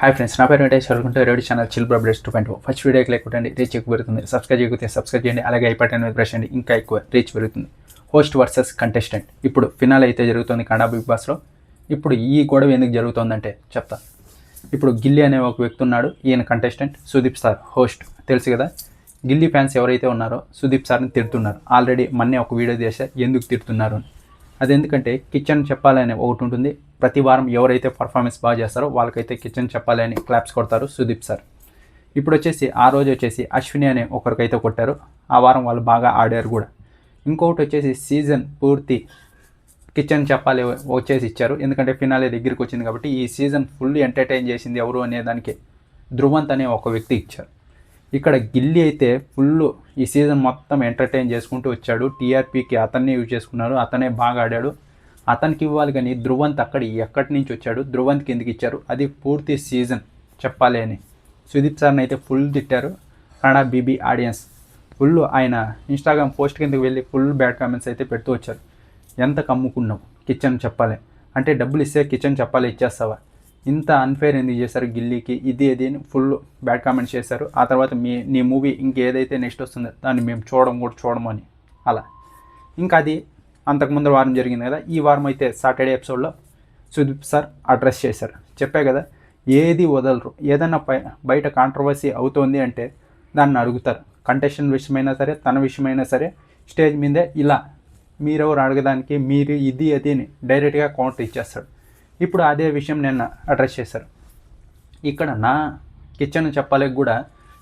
Hi friends, నా పేరు Venkatesh. Welcome to radio channel chill bro updates 2.0. First వీడియోకి like కొట్టండి, రీచ్ ఎక్కువ పెరుగుతుంది. సబ్స్క్రైబ్ చేయకపోతే సబ్స్క్రైబ్ చేయండి, అలాగే ఐ బటన్ మీద ప్రెస్ చేయండి, ఇంకా ఎక్కువ రీచ్ పెరుగుతుంది. హోస్ట్ వర్సెస్ కంటెస్టెంట్ ఇప్పుడు ఫినాల్ అయితే జరుగుతుంది కన్నడ బిగ్ బాస్లో. ఇప్పుడు ఈ గొడవ ఎందుకు జరుగుతుందంటే చెప్తా. ఇప్పుడు గిల్లీ అనే ఒక వ్యక్తి ఉన్నాడు, ఈయన కంటెస్టెంట్. సుదీప్ సార్ హోస్ట్, తెలుసు కదా. గిల్లీ ఫ్యాన్స్ ఎవరైతే ఉన్నారో సుదీప్ సార్ని తిడుతున్నారు. ఆల్రెడీ మొన్నే ఒక వీడియో చేశారు ఎందుకు తిడుతున్నారు అని. అది ఎందుకంటే కిచెన్ చెప్పాలని ఒకటి ఉంటుంది. ప్రతి వారం ఎవరైతే పర్ఫార్మెన్స్ బాగా చేస్తారో వాళ్ళకైతే కిచెన్ చెప్పాలి అని క్లాప్స్ కొడతారు సుదీప్ సార్. ఇప్పుడు వచ్చేసి ఆ రోజు వచ్చేసి అశ్విని అనే ఒకరికైతే కొట్టారు. ఆ వారం వాళ్ళు బాగా ఆడారు కూడా. ఇంకొకటి వచ్చేసి సీజన్ పూర్తి కిచెన్ చెప్పాలి వచ్చేసి ఇచ్చారు, ఎందుకంటే ఫినాలే దగ్గరికి వచ్చింది కాబట్టి. ఈ సీజన్ ఫుల్ ఎంటర్టైన్ చేసింది ఎవరు అనే దానికి ధ్రువంత్ అనే ఒక వ్యక్తి ఇచ్చారు. ఇక్కడ గిల్లీ అయితే ఫుల్ ఈ సీజన్ మొత్తం ఎంటర్టైన్ చేసుకుంటూ వచ్చాడు. టీఆర్పీకి అతన్నే యూజ్ చేసుకున్నారు, అతనే బాగా ఆడాడు. అతనికి ఇవ్వాలి కానీ ధ్రువంత్ ఎక్కడి నుంచి వచ్చాడు, ధ్రువంత్కి ఎందుకు ఇచ్చారు, అది పూర్తి సీజన్ చెప్పాలి అని సుదీప్ సార్ని అయితే ఫుల్ తిట్టారు కన్నడ బీబీ ఆడియన్స్. ఫుల్ ఆయన ఇన్స్టాగ్రామ్ పోస్ట్ కిందకి వెళ్ళి ఫుల్ బ్యాడ్ కామెంట్స్ అయితే పెడుతూ వచ్చారు. ఎంత కమ్ముకున్నావు కిచెన్ చెప్పాలి అంటే, డబ్బులు ఇస్తే కిచెన్ చెప్పాలి ఇచ్చేస్తావా, ఇంత అన్ఫేర్ ఎందుకు చేశారు గిల్లీకి, ఇది అని ఫుల్ బ్యాడ్ కామెంట్స్ చేశారు. ఆ తర్వాత నీ మూవీ ఇంకేదైతే నెక్స్ట్ వస్తుందో దాన్ని మేము చూడము అని అలా. ఇంకా అది అంతకుముందు వారం జరిగింది కదా. ఈ వారం అయితే సాటర్డే ఎపిసోడ్లో సుదీప్ సార్ అడ్రస్ చేశారు. చెప్పే కదా, ఏది వదలరు. ఏదైనా బయట కాంట్రవర్సీ అవుతోంది అంటే దాన్ని అడుగుతారు. కంటెస్టెంట్ విషయమైనా సరే, తన విషయమైనా సరే, స్టేజ్ మీదే ఇలా మీరెవరు అడగడానికి, మీరు ఇది అని డైరెక్ట్గా కౌంటర్ ఇచ్చేస్తాడు. ఇప్పుడు అదే విషయం నేను అడ్రస్ చేశారు. ఇక్కడ నా కిచెన్ చెప్పాలి కూడా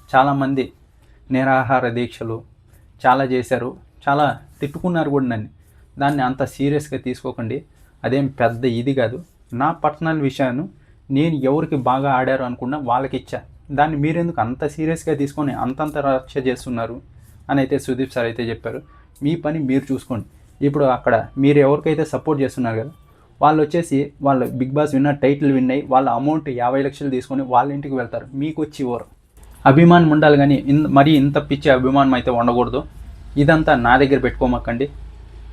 చాలామంది నిరాహార దీక్షలు చాలా చేశారు, చాలా తిట్టుకున్నారు కూడా నన్ను. దాన్ని అంత సీరియస్గా తీసుకోకండి, అదేం పెద్ద ఇది కాదు. నా పర్సనల్ విషయాన్ని నేను ఎవరికి బాగా ఆడారు అనుకున్నా వాళ్ళకి ఇచ్చా. దాన్ని మీరెందుకు అంత సీరియస్గా తీసుకొని అంతంత రక్ష చేస్తున్నారు అని అయితే సుదీప్ సార్ అయితే చెప్పారు. మీ పని మీరు చూసుకోండి. ఇప్పుడు అక్కడ మీరు ఎవరికైతే సపోర్ట్ చేస్తున్నారు కదా, వాళ్ళు వచ్చేసి వాళ్ళు Bigg Boss winner title win అయ్యి వాళ్ళ అమౌంట్ 50 లక్షలు తీసుకొని వాళ్ళ ఇంటికి వెళ్తారు. మీకు వచ్చి ఇవ్వరు. అభిమానం ఉండాలి కానీ మరీ ఇంత పిచ్చి అభిమానం అయితే ఉండకూడదు. ఇదంతా నా దగ్గర పెట్టుకోమక్కండి.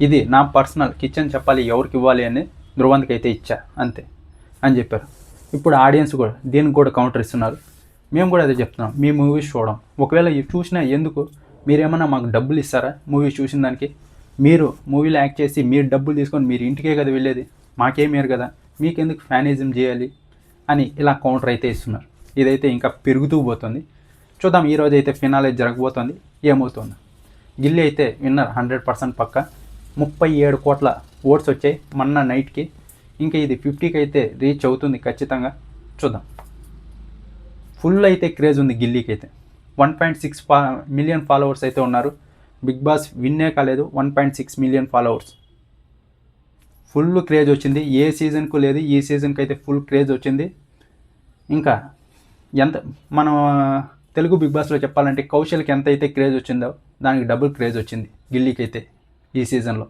ఇది నా పర్సనల్ కిచెన్ చెప్పాలి ఎవరికి ఇవ్వాలి అని ధ్రువంత్కి అయితే ఇచ్చా అంతే అని చెప్పారు. ఇప్పుడు ఆడియన్స్ కూడా దీనికి కూడా కౌంటర్ ఇస్తున్నారు. మేము కూడా అదే చెప్తున్నాం, మీ మూవీస్ చూడడం. ఒకవేళ చూసినా ఎందుకు, మీరేమన్నా మాకు డబ్బులు ఇస్తారా మూవీ చూసిన దానికి? మీరు మూవీలో యాక్ట్ చేసి మీరు డబ్బులు తీసుకొని మీరు ఇంటికే కదా వెళ్ళేది, మాకేమేరు కదా, మీకెందుకు ఫ్యానిజం చేయాలి అని ఇలా కౌంటర్ అయితే ఇస్తున్నారు. ఇదైతే ఇంకా పెరుగుతూ పోతుంది. చూద్దాం, ఈరోజు అయితే ఫినాలే జరగబోతుంది, ఏమవుతుంది. గిల్లీ అయితే విన్నర్ 100% పక్క. 37 కోట్ల ఓట్స్ వచ్చాయి మొన్న నైట్కి. ఇంకా ఇది 50కి అయితే రీచ్ అవుతుంది ఖచ్చితంగా. చూద్దాం. ఫుల్ అయితే క్రేజ్ ఉంది గిల్లీకి అయితే. 1.6 మిలియన్ ఫాలోవర్స్ అయితే ఉన్నారు. బిగ్ బాస్ విన్నే కాలేదు, 1.6 మిలియన్ ఫాలోవర్స్. ఫుల్ క్రేజ్ వచ్చింది, ఏ సీజన్కు లేదు, ఈ సీజన్కి అయితే ఫుల్ క్రేజ్ వచ్చింది. ఇంకా ఎంత మనం తెలుగు బిగ్ బాస్లో చెప్పాలంటే కౌశల్కి ఎంత అయితే క్రేజ్ వచ్చిందో దానికి డబుల్ క్రేజ్ వచ్చింది గిల్లీకి అయితే ఈ సీజన్లో.